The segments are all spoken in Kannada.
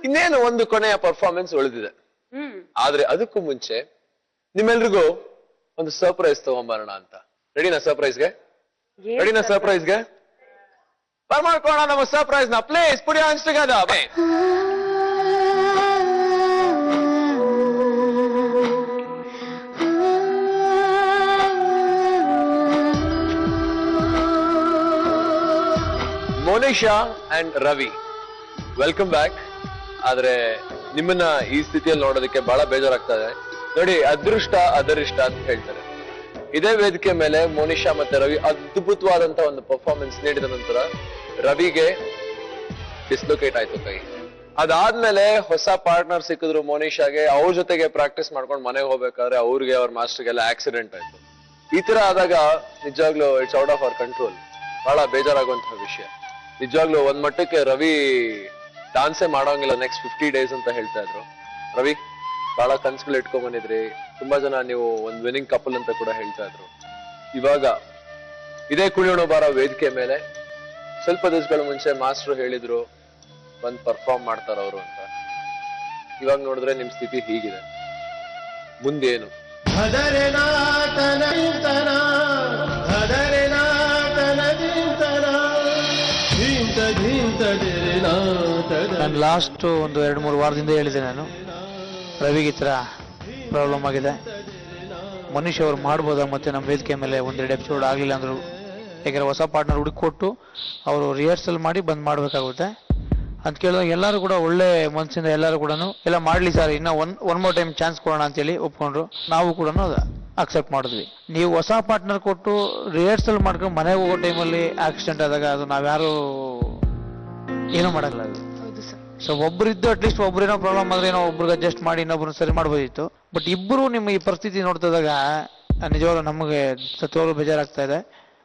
ಇನ್ನೇನು ಒಂದು ಕೊನೆಯ ಪರ್ಫಾರ್ಮೆನ್ಸ್ ಉಳಿದಿದೆ. ಆದ್ರೆ ಅದಕ್ಕೂ ಮುಂಚೆ ನಿಮ್ಮೆಲ್ರಿಗೂ ಒಂದು ಸರ್ಪ್ರೈಸ್ ತಗೊಂಬರೋಣ ಅಂತ. ರೆಡಿನಾ ಸರ್ಪ್ರೈಸ್ಗೆ? ರೆಡಿನಾ ಸರ್ಪ್ರೈಸ್ಗೆ? ಬರ್ಮಾಡ್ಕೋಣ ನಮ್ಮ ಸರ್ಪ್ರೈಸ್ ನ. Please put your hands together. Monisha and Ravi, welcome back. ಆದ್ರೆ ನಿಮ್ಮನ್ನ ಈ ಸ್ಥಿತಿಯಲ್ಲಿ ನೋಡೋದಕ್ಕೆ ಬಹಳ ಬೇಜಾರಾಗ್ತಾ ಇದೆ. ನೋಡಿ, ಅದೃಷ್ಟ ಅದರಿಷ್ಟ ಅಂತ ಹೇಳ್ತಾರೆ. ಇದೇ ವೇದಿಕೆ ಮೇಲೆ ಮೋನಿಶಾ ಮತ್ತೆ ರವಿ ಅದ್ಭುತವಾದಂತ ಒಂದು ಪರ್ಫಾರ್ಮೆನ್ಸ್ ನೀಡಿದ ನಂತರ ರವಿಗೆ ಡಿಸ್ಲೊಕೇಟ್ ಆಯ್ತು ಕೈ. ಅದಾದ್ಮೇಲೆ ಹೊಸ ಪಾರ್ಟ್ನರ್ ಸಿಕ್ಕಿದ್ರು ಮೋನಿಶಾಗೆ. ಅವ್ರ ಜೊತೆಗೆ ಪ್ರಾಕ್ಟೀಸ್ ಮಾಡ್ಕೊಂಡು ಮನೆಗೆ ಹೋಗ್ಬೇಕಾದ್ರೆ ಅವ್ರಿಗೆ ಅವ್ರ ಮಾಸ್ಟರ್ಗೆಲ್ಲ ಆಕ್ಸಿಡೆಂಟ್ ಆಯ್ತು. ಈ ತರ ಆದಾಗ ನಿಜವಾಗ್ಲೂ it's out of our control. ಬಹಳ ಬೇಜಾರಾಗುವಂತಹ ವಿಷಯ. ನಿಜವಾಗ್ಲೂ ಒಂದ್ ಮಟ್ಟಕ್ಕೆ ರವಿ ಡಾನ್ಸೇ ಮಾಡೋಂಗಿಲ್ಲ ನೆಕ್ಸ್ಟ್ 50 days ಅಂತ ಹೇಳ್ತಾ ಇದ್ರು. ರವಿ, ಬಹಳ ಕನ್ಸುಗಳು ಇಟ್ಕೊಂಡ್ ಬಂದಿದ್ರಿ. ತುಂಬಾ ಜನ ನೀವು ಒಂದ್ ವಿನ್ನಿಂಗ್ ಕಪಲ್ ಅಂತ ಕೂಡ ಹೇಳ್ತಾ ಇದ್ರು. ಇವಾಗ ಇದೇ ಕುಣಿಯೋಣ ಬಾರ ವೇದಿಕೆ ಮೇಲೆ ಸ್ವಲ್ಪ ದಿವಸಗಳ ಮುಂಚೆ ಮಾಸ್ಟರ್ ಹೇಳಿದ್ರು ಬಂದ್ ಪರ್ಫಾರ್ಮ್ ಮಾಡ್ತಾರ ಅವರು ಅಂತ. ಇವಾಗ ನೋಡಿದ್ರೆ ನಿಮ್ ಸ್ಥಿತಿ ಹೀಗಿದೆ. ಮುಂದೇನು? ನಾನು ಲಾಸ್ಟ್ ಒಂದು 2-3 ವಾರದಿಂದ ಹೇಳಿದೆ ನಾನು, ರವಿಗೆ ಈ ಥರ ಪ್ರಾಬ್ಲಮ್ ಆಗಿದೆ, ಮನುಷ್ಯ ಅವ್ರು ಮಾಡ್ಬೋದಾ ಮತ್ತೆ ನಮ್ಮ ವೇದಿಕೆ ಮೇಲೆ 1-2 ಎಪಿಸೋಡ್ ಆಗಲಿಲ್ಲ ಅಂದರು. ಯಾಕಂದರೆ ಹೊಸ ಪಾರ್ಟ್ನರ್ ಹುಡುಕೊಟ್ಟು ಅವರು ರಿಹರ್ಸಲ್ ಮಾಡಿ ಬಂದ್ ಮಾಡಬೇಕಾಗುತ್ತೆ ಅಂತ ಕೇಳಿದಾಗ ಎಲ್ಲರೂ ಕೂಡ ಒಳ್ಳೆ ಮನಸ್ಸಿಂದ ಎಲ್ಲರೂ ಕೂಡ ಎಲ್ಲ ಮಾಡಲಿ ಸರ್, ಇನ್ನೂ ಒನ್ ಮೋರ್ ಟೈಮ್ ಚಾನ್ಸ್ ಕೊಡೋಣ ಅಂತೇಳಿ ಒಪ್ಕೊಂಡ್ರು. ನಾವು ಕೂಡ ಅಕ್ಸೆಪ್ಟ್ ಮಾಡಿದ್ವಿ. ನೀವು ಹೊಸ ಪಾರ್ಟ್ನರ್ ಕೊಟ್ಟು ರಿಹರ್ಸಲ್ ಮಾಡ್ಕೊಂಡು ಮನೆಗೆ ಹೋಗೋ ಟೈಮಲ್ಲಿ ಆಕ್ಸಿಡೆಂಟ್ ಆದಾಗ ಅದು ನಾವ್ಯಾರು ಏನೂ ಮಾಡೋಲ್ಲ. ಅದು ಸೊ ಒಬ್ಬರಿದ್ದು ಅಟ್ಲೀಸ್ಟ್ ಒಬ್ಬರೇನೋ ಪ್ರಾಬ್ಲಮ್ ಆದ್ರೆ ಏನೋ ಒಬ್ರಿಗೆ ಅಡ್ಜಸ್ಟ್ ಮಾಡಿ ಇನ್ನೊಬ್ರು ಸರಿ ಮಾಡ್ಬೋದಿತ್ತು. ಬಟ್ ಇಬ್ಬರು ನಿಮ್ಮ ಈ ಪರಿಸ್ಥಿತಿ ನೋಡ್ತಿದ್ದಾಗ ನಿಜವಾಗ್ಲೂ ನಮಗೆ ಸತ್ಯವಾಗ್ಲೂ ಬೇಜಾರಾಗ್ತಾ ಇದೆ.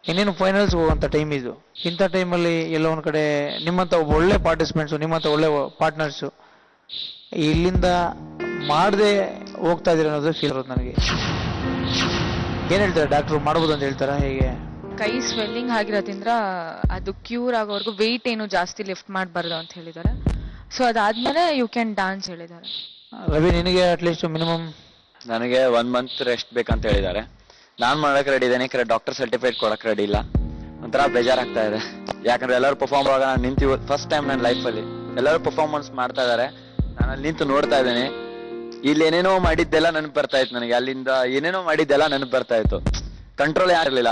ಇನ್ನೇನು ಫೈನಲ್ಸ್ ಹೋಗುವಂಥ ಟೈಮ್ ಇದು. ಇಂಥ ಟೈಮಲ್ಲಿ ಎಲ್ಲೋ ಒಂದು ಕಡೆ ನಿಮ್ಮಂಥ ಒಬ್ಬ ಒಳ್ಳೆ ಪಾರ್ಟಿಸಿಪೆಂಟ್ಸು, ನಿಮ್ಮಂಥ ಒಳ್ಳೆ ಪಾರ್ಟ್ನರ್ಸು ಇಲ್ಲಿಂದ ಮಾಡದೆ ಹೋಗ್ತಾ ಇದ್ದೀರ ಅನ್ನೋದು ಫೀಲ್ ಇರೋದು ನನಗೆ. ಏನು ಹೇಳ್ತಾರೆ ಡಾಕ್ಟ್ರು, ಮಾಡ್ಬೋದು ಅಂತ ಹೇಳ್ತಾರಾ ಹೇಗೆ? ಕೈ ಸ್ವೆಲ್ಲಿಂಗ್ ಆಗಿರೋದ್ರಿಂದ ಅದು ಕ್ಯೂರ್ ಆಗೋವರೆಗೂ ವೆಯ್ಟ್ ಏನು ಜಾಸ್ತಿ ಲಿಫ್ಟ್ ಮಾಡಬಾರ್ದು ಅಂತ ಹೇಳಿದ್ದಾರೆ. ಸೊ ಅದಾದ್ಮೇಲೆ ಯು ಕ್ಯಾನ್ ಡಾನ್ಸ್ ಹೇಳಿದ್ದಾರೆ. ರವಿ, ನಿನಗೆ ಅಟ್ಲೀಸ್ಟ್ ಮಿನಿಮಮ್? ನನಗೆ 1 month ರೆಸ್ಟ್ ಬೇಕಂತ ಹೇಳಿದ್ದಾರೆ. ನಾನು ಮಾಡಕ್ಕೆ ರೆಡಿ ಇದ್ದೇನೆ, ಡಾಕ್ಟರ್ ಸರ್ಟಿಫಿಕೇಟ್ ಕೊಡಕ್ಕೆ ರೆಡಿ ಇಲ್ಲ. ಒಂಥರ ಬೇಜಾರಾಗ್ತಾ ಇದೆ. ಯಾಕಂದ್ರೆ ಎಲ್ಲರೂ ಪರ್ಫಾರ್ಮ್ ಆಗ ನಾನು ನಿಂತು ಫಸ್ಟ್ ಟೈಮ್ ನನ್ನ ಲೈಫಲ್ಲಿ ಎಲ್ಲರೂ ಪರ್ಫಾರ್ಮೆನ್ಸ್ ಮಾಡ್ತಾ ಇದ್ದಾರೆ. ನಾನು ಅಲ್ಲಿ ನಿಂತು ನೋಡ್ತಾ ಇದ್ದೇನೆ. ಇಲ್ಲಿ ಏನೇನೋ ಮಾಡಿದ್ದೆಲ್ಲ ನೆನಪು ಬರ್ತಾ ಇತ್ತು ನನಗೆ. ಅಲ್ಲಿಂದ ಏನೇನೋ ಮಾಡಿದ್ದೆಲ್ಲ ನೆನಪು ಬರ್ತಾ ಇತ್ತು. ಕಂಟ್ರೋಲ್ ಯಾರಿರ್ಲಿಲ್ಲ.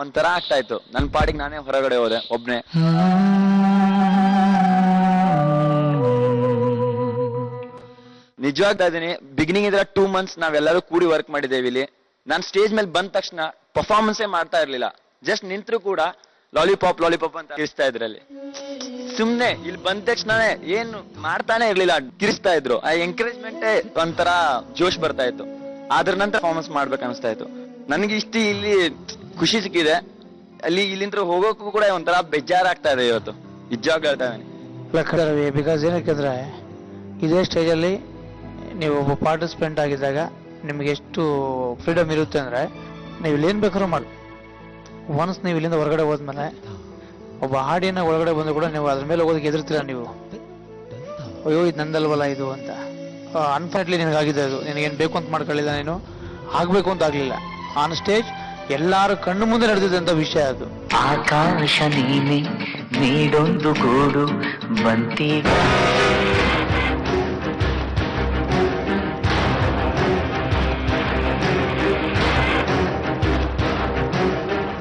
ಒಂಥರ ಆಗ್ತಾ ಇತ್ತು. ನನ್ನ ಪಾಡಿಗೆ ನಾನೇ ಹೊರಗಡೆ ಹೋದೆ ಒಬ್ನೇ. ನಿಜವಾಗ್ತಾ ಇದೀನಿ. ಬಿಗಿನಿಂಗ್ ಇದ್ರೆ 2 months ನಾವೆಲ್ಲರೂ ಕೂಡಿ ವರ್ಕ್ ಮಾಡಿದ್ದೇವೆ ಇಲ್ಲಿ. ನಾನು ಸ್ಟೇಜ್ ಮೇಲೆ ಬಂದ ತಕ್ಷಣ ಪರ್ಫಾರ್ಮೆನ್ಸೇ ಮಾಡ್ತಾ ಇರ್ಲಿಲ್ಲ. ಜಸ್ಟ್ ನಿಂತ್ರು ಕೂಡ ಲಾಲಿಪಾಪ್ ಅಂತ ಕಿರಿಸ್ತಾ ಇದ್ರಲ್ಲಿ. ಸುಮ್ನೆ ಇಲ್ಲಿ ಬಂದ ತಕ್ಷಣನೇ ಏನು ಮಾಡ್ತಾನೆ ಇರ್ಲಿಲ್ಲ, ಕಿರಿಸ್ತಾ ಇದ್ರು. ಆ ಎಂಕರೇಜ್ಮೆಂಟೇ ಒಂಥರ ಜೋಶ್ ಬರ್ತಾ ಇತ್ತು. ಅದ್ರ ನಂತರ ಪರ್ಫಾರ್ಮೆನ್ಸ್ ಮಾಡ್ಬೇಕು ಅನಿಸ್ತಾ ಇತ್ತು. ನನಗೆ ಇಷ್ಟು ಇಲ್ಲಿ ಖುಷಿ ಸಿಕ್ಕಿದೆ. ಇಲ್ಲಿಂದ ಹೋಗೋಕ್ಕೂ ಕೂಡ ಒಂಥರ ಬೇಜಾರಾಗ್ತಾ ಇದೆ ಇವತ್ತು. ನಿಜವಾಗ್ಲೂ ಹೇಳ್ತಾ ಇದ್ದೀನಿ. ಬಿಕಾಸ್ ಏನಕ್ಕೆಂದ್ರೆ ಇದೇ ಸ್ಟೇಜಲ್ಲಿ ನೀವು ಒಬ್ಬ ಪಾರ್ಟಿಸಿಪೆಂಟ್ ಆಗಿದ್ದಾಗ ನಿಮ್ಗೆ ಎಷ್ಟು ಫ್ರೀಡಮ್ ಇರುತ್ತೆ ಅಂದ್ರೆ ನೀವು ಇಲ್ಲೇನು ಬೇಕಾದ್ರೂ ಮಾಡಿ. ಒನ್ಸ್ ನೀವು ಇಲ್ಲಿಂದ ಹೊರಗಡೆ ಹೋದ್ಮೇಲೆ ಒಬ್ಬ ಹಾಡಿನ ಒಳಗಡೆ ಬಂದು ಕೂಡ ನೀವು ಅದ್ರ ಮೇಲೆ ಹೋಗೋದಕ್ಕೆ ಎದುರ್ತೀರ. ನೀವು ಅಯ್ಯೋ ಇದು ನಂದಲ್ವಲ್ಲ ಇದು ಅಂತ. ಅನ್ಫಾರ್ಚುನೇಟ್ಲಿ ನಿನಗಾಗಿದೆ ಅದು. ನಿನಗೇನು ಬೇಕು ಅಂತ ಮಾಡ್ಕೊಳ್ಳಿಲ್ಲ, ನೀನು ಆಗ್ಬೇಕು ಅಂತ ಆಗ್ಲಿಲ್ಲ. ಆನ್ ಸ್ಟೇಜ್ ಎಲ್ಲಾರು ಕಣ್ಣು ಮುಂದೆ ನಡೆದಿದ್ದಂತ ವಿಷಯ ಅದು. ಆಕಾಶ ನೀನೆ ನೀಡೊಂದು ಗೂಡು ಬಂತೀಗ.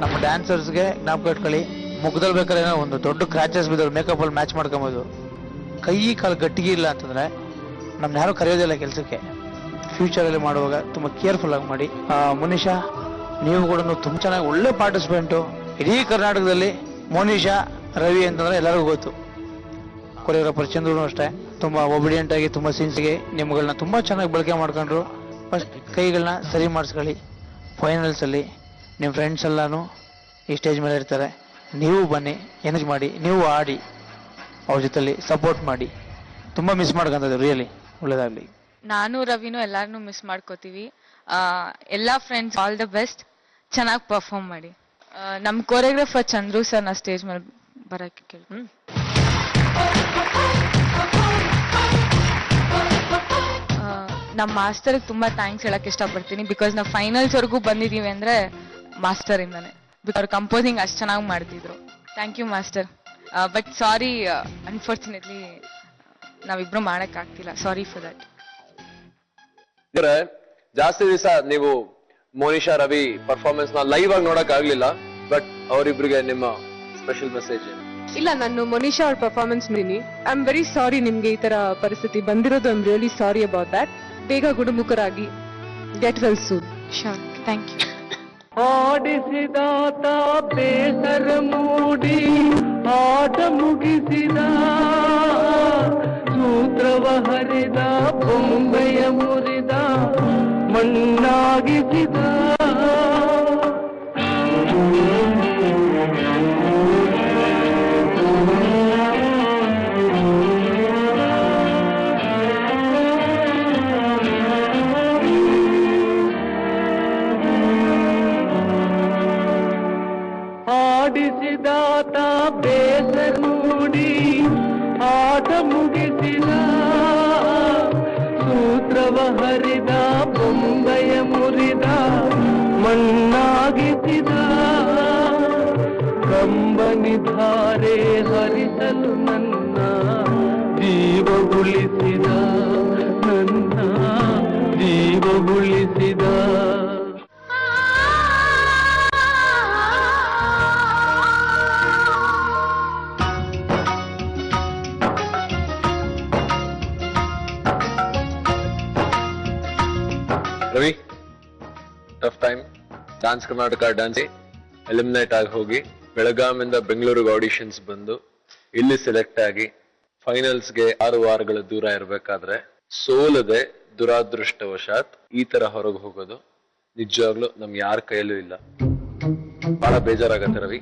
ನಮ್ಮ ಡ್ಯಾನ್ಸರ್ಸ್ಗೆ ಜ್ಞಾಪಕ ಇಟ್ಕೊಳ್ಳಿ, ಮುಖದಲ್ಲಿ ಬೇಕಾದ್ರೆ ಒಂದು ದೊಡ್ಡ ಕ್ರಾಚಸ್ ಬಿದ್ದವ್ರು ಮೇಕಪ್ ಅಲ್ಲಿ ಮ್ಯಾಚ್ ಮಾಡ್ಕೊಬೋದು. ಕೈ ಕಾಲು ಗಟ್ಟಿಗೆ ಇಲ್ಲ ಅಂತಂದ್ರೆ ನಮ್ನ ಯಾರು ಕರೆಯೋದಿಲ್ಲ ಕೆಲಸಕ್ಕೆ. ಫ್ಯೂಚರಲ್ಲಿ ಮಾಡುವಾಗ ತುಂಬ ಕೇರ್ಫುಲ್ ಆಗಿ ಮಾಡಿ. ಮೋನಿಶಾ, ನೀವು ಕೂಡ ತುಂಬ ಚೆನ್ನಾಗಿ ಒಳ್ಳೆ ಪಾರ್ಟಿಸಿಪೆಂಟು. ಇಡೀ ಕರ್ನಾಟಕದಲ್ಲಿ ಮೋನಿಶಾ, ರವಿ ಅಂತಂದ್ರೆ ಎಲ್ಲರಿಗೂ ಗೊತ್ತು. ಕೊರಿಯೋಗ್ರಾಫರ್ ಚಂದ್ರು ಅಷ್ಟೇ ತುಂಬ ಒಬಿಡಿಯಂಟ್ ಆಗಿ, ತುಂಬ ಸಿನ್ಸಿಗೆ ನಿಮ್ಗಳನ್ನ ತುಂಬ ಚೆನ್ನಾಗಿ ಬಳಕೆ ಮಾಡ್ಕೊಂಡ್ರು. ಫಸ್ಟ್ ಕೈಗಳನ್ನ ಸರಿ ಮಾಡಿಸ್ಕೊಳ್ಳಿ. ಫೈನಲ್ಸಲ್ಲಿ ನಿಮ್ಮ ಫ್ರೆಂಡ್ಸ್ ಎಲ್ಲಾನು ಈ ಸ್ಟೇಜ್ ಮೇಲೆ ಇರ್ತಾರೆ. ನೀವು ಬನ್ನಿ, ಎನರ್ಜಿ ಮಾಡಿ, ನೀವು ಆಡಿ, ಅವ್ರ ಜೊತೆಲಿ ಸಪೋರ್ಟ್ ಮಾಡಿ. ತುಂಬ ಮಿಸ್ ಮಾಡ್ಕೊಂತದ್ದು ರಿಯಲಿ. ಒಳ್ಳೇದಾಗಲಿ. ನಾನು ರವಿನೂ ಎಲ್ಲಾರನ್ನೂ ಮಿಸ್ ಮಾಡ್ಕೋತೀವಿ. ಎಲ್ಲ ಫ್ರೆಂಡ್ಸ್ ಆಲ್ ದ ಬೆಸ್ಟ್. ಚೆನ್ನಾಗಿ ಪರ್ಫಾರ್ಮ್ ಮಾಡಿ. ನಮ್ಮ ಕೊರಿಯೋಗ್ರಾಫರ್ ಚಂದ್ರು ಸರ್ ನಾ ಸ್ಟೇಜ್ ಮೇಲೆ ಬರೋಕ್ಕೆ ಕೇಳಿ. ನಮ್ಮ ಮಾಸ್ಟರ್ಗೆ ತುಂಬಾ ಥ್ಯಾಂಕ್ಸ್ ಹೇಳಕ್ ಇಷ್ಟಪಡ್ತೀನಿ. ಬಿಕಾಸ್ ನಾವು ಫೈನಲ್ಸ್ ವರ್ಗೂ ಬಂದಿದೀವಿ ಅಂದ್ರೆ ಮಾಸ್ಟರ್ ಇಂದಾನೆ. ಅವ್ರ ಕಂಪೋಸಿಂಗ್ ಅಷ್ಟು ಚೆನ್ನಾಗಿ ಮಾಡ್ತಿದ್ರು. Thank you master. But sorry, unfortunately ನಾವಿಬ್ರು ಮಾಡಕ್ ಆಗ್ತಿಲ್ಲ. Sorry for that. ಜಾಸ್ತಿ ದಿವಸ ನೀವು ಮೋನಿಶಾ ರವಿ ಪರ್ಫಾರ್ಮೆನ್ಸ್ ನ ಲೈವ್ ಆಗಿ ನೋಡಕ್ ಆಗ್ಲಿಲ್ಲ. ಬಟ್ ಅವರಿಬ್ರಿಗೆ ನಿಮ್ಮ ಸ್ಪೆಷಲ್ ಮೆಸೇಜ್ ಏನು? ಇಲ್ಲ, ನಾನು ಮೋನಿಶಾ ಅವ್ರ ಪರ್ಫಾರ್ಮೆನ್ಸ್ ನೋಡಿನಿ. ಐ ಆಮ್ ವೆರಿ ಸಾರಿ ನಿಮ್ಗೆ ಈ ತರ ಪರಿಸ್ಥಿತಿ ಬಂದಿರೋದು. I am really sorry about that. ಬೇಗ ಗುಣಮುಖರಾಗಿ get well soon. Sure, thank you. ಆಡಿಸಿದಾತ ಬೇಸರ ಮೂಡಿ ಆಟ ಮುಗಿಸಿದ, ಸೂತ್ರವ ಹರಿದ ಬೊಂಬೆಯ ಮುರಿದ ಮಣ್ಣಾಗಿಸಿದ. ಆಡಿಸಿದಾತ ಬೇಸರ ಮೂಡಿ ಆಟ ಮುಗಿಸಿದ, ಸೂತ್ರವ ಹರಿದ ಬೊಂಬೆಯ ಮುರಿದ ಮಣ್ಣಾಗಿಸಿದ. ಕಂಬನಿಧಾರೆ ಹರಿಸಲು ನನ್ನ ಜೀವ ಉಳಿಸಿದ, ನನ್ನ ಜೀವ ಉಳಿಸಿದ. Ravi, tough time. Dance Karnataka dance eliminate ಆಗಿ ಹೋಗಿ ಬೆಳಗಾವಿಂದ ಬೆಂಗಳೂರಿಗೆ ಆಡಿಷನ್ಸ್ ಬಂದು ಇಲ್ಲಿ ಸೆಲೆಕ್ಟ್ ಆಗಿ ಫೈನಲ್ಸ್ಗೆ 6 ವಾರಗಳ ದೂರ ಇರಬೇಕಾದ್ರೆ ಸೋಲದೆ ದುರಾದೃಷ್ಟವಶಾತ್ ಈ ತರ ಹೊರಗೆ ಹೋಗೋದು ನಿಜವಾಗ್ಲೂ ನಮ್ ಯಾರ ಕೈಯಲ್ಲೂ ಇಲ್ಲ. ಬಹಳ ಬೇಜಾರಾಗತ್ತೆ ರವಿ.